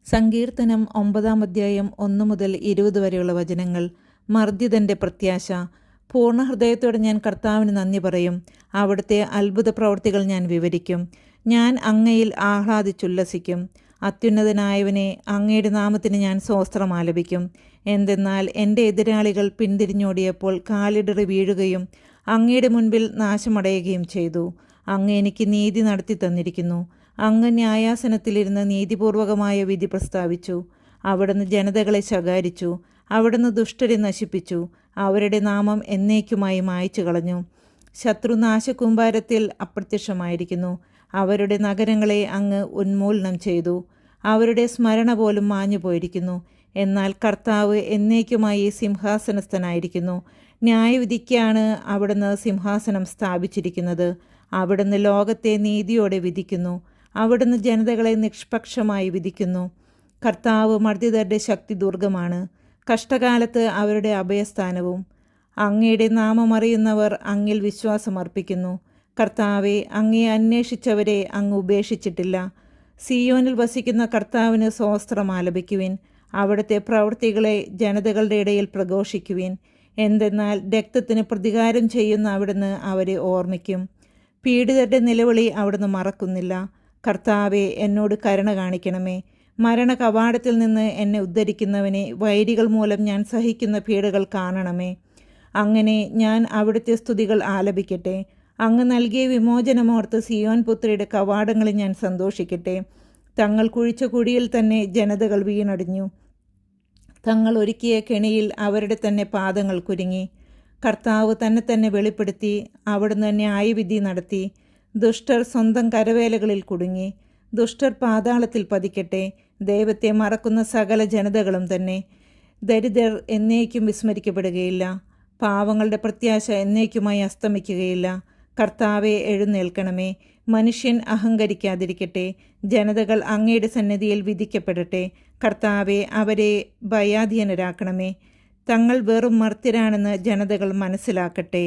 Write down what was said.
സങ്കീർത്തനം 9 അധ്യായം 1 മുതൽ 20 വരെയുള്ള വചനങ്ങൾ. മർദ്ദിതൻ്റെ പ്രത്യാശ. പൂർണ്ണ ഹൃദയത്തോടെ ഞാൻ കർത്താവിന് നന്ദി പറയും. അവിടുത്തെ അത്ഭുത പ്രവൃത്തികൾ ഞാൻ വിവരിക്കും. ഞാൻ അങ്ങയിൽ ആഹ്ലാദിച്ചുല്ലസിക്കും. അത്യുന്നതനായവനെ, അങ്ങയുടെ നാമത്തിന് ഞാൻ സ്തോത്രം ആലപിക്കും. എന്തെന്നാൽ എൻ്റെ എതിരാളികൾ പിന്തിരിഞ്ഞോടിയപ്പോൾ കാലിടറി വീഴുകയും അങ്ങയുടെ മുൻപിൽ നാശമടയുകയും ചെയ്തു. അങ്ങ് എനിക്ക് നീതി നടത്തി തന്നിരിക്കുന്നു. അങ്ങ് ന്യായാസനത്തിലിരുന്ന് നീതിപൂർവകമായ വിധി പ്രസ്താവിച്ചു. അവിടുന്ന് ജനതകളെ ശകാരിച്ചു. അവിടുന്ന് ദുഷ്ടരെ നശിപ്പിച്ചു. അവരുടെ നാമം എന്നേക്കുമായി മായ്ച്ചു കളഞ്ഞു. ശത്രു നാശകൂമ്പാരത്തിൽ അപ്രത്യക്ഷമായിരിക്കുന്നു. അവരുടെ നഗരങ്ങളെ അങ്ങ് ഉന്മൂലനം ചെയ്തു. അവരുടെ സ്മരണ പോലും മാഞ്ഞു പോയിരിക്കുന്നു. എന്നാൽ കർത്താവ് എന്നേക്കുമായി സിംഹാസനസ്ഥനായിരിക്കുന്നു. ന്യായവിധിക്കാണ് അവിടുന്ന് സിംഹാസനം സ്ഥാപിച്ചിരിക്കുന്നത്. അവിടുന്ന് ലോകത്തെ നീതിയോടെ വിധിക്കുന്നു. അവിടുന്ന് ജനതകളെ നിഷ്പക്ഷമായി വിധിക്കുന്നു. കർത്താവ് മർദ്ദിതരുടെ ശക്തി ദുർഗമാണ്, കഷ്ടകാലത്ത് അവരുടെ അഭയസ്ഥാനവും. അങ്ങയുടെ നാമമറിയുന്നവർ അങ്ങിൽ വിശ്വാസമർപ്പിക്കുന്നു. കർത്താവെ, അങ്ങയെ അന്വേഷിച്ചവരെ അങ്ങ് ഉപേക്ഷിച്ചിട്ടില്ല. സിയോനിൽ വസിക്കുന്ന കർത്താവിന് സ്തോത്രം ആലപിക്കുവിൻ. അവിടുത്തെ പ്രവൃത്തികളെ ജനതകളുടെ ഇടയിൽ പ്രഘോഷിക്കുവിൻ. എന്തെന്നാൽ രക്തത്തിന് പ്രതികാരം ചെയ്യുന്ന അവിടുന്ന് അവരെ ഓർമ്മിക്കും. പീഡിതരുടെ നിലവിളി അവിടുന്ന് മറക്കുന്നില്ല. കർത്താവെ, എന്നോട് കരുണ കാണിക്കണമേ. മരണ കവാടത്തിൽ നിന്ന് എന്നെ ഉദ്ധരിക്കുന്നവനെ, വൈരികൾ മൂലം ഞാൻ സഹിക്കുന്ന പീഡകൾ കാണണമേ. അങ്ങനെ ഞാൻ അവിടുത്തെ സ്തുതികൾ ആലപിക്കട്ടെ. അങ്ങ് നൽകിയ വിമോചനമോർത്ത് സിയോൻ പുത്രിയുടെ കവാടങ്ങളിൽ ഞാൻ സന്തോഷിക്കട്ടെ. തങ്ങൾ കുഴിച്ച കുഴിയിൽ തന്നെ ജനതകൾ വീണടിഞ്ഞു. തങ്ങൾ ഒരുക്കിയ കെണിയിൽ അവരുടെ തന്നെ പാദങ്ങൾ കുരുങ്ങി. കർത്താവ് തന്നെ വെളിപ്പെടുത്തി. അവിടുന്ന് ന്യായവിധി നടത്തി. ദുഷ്ടർ സ്വന്തം കരവേലകളിൽ കുടുങ്ങി. ദുഷ്ടർ പാതാളത്തിൽ പതിക്കട്ടെ. ദൈവത്തെ മറക്കുന്ന സകല ജനതകളും തന്നെ. ദരിദ്രർ എന്നേക്കും വിസ്മരിക്കപ്പെടുകയില്ല. പാവങ്ങളുടെ പ്രത്യാശ എന്നേക്കുമായി അസ്തമിക്കുകയില്ല. കർത്താവെ, എഴുന്നേൽക്കണമേ. മനുഷ്യൻ അഹങ്കരിക്കാതിരിക്കട്ടെ. ജനതകൾ അങ്ങയുടെ സന്നിധിയിൽ വിധിക്കപ്പെടട്ടെ. കർത്താവെ, അവരെ ഭയാധീനരാക്കണമേ. തങ്ങൾ വെറും മർത്യരാണെന്ന് ജനതകൾ മനസ്സിലാക്കട്ടെ.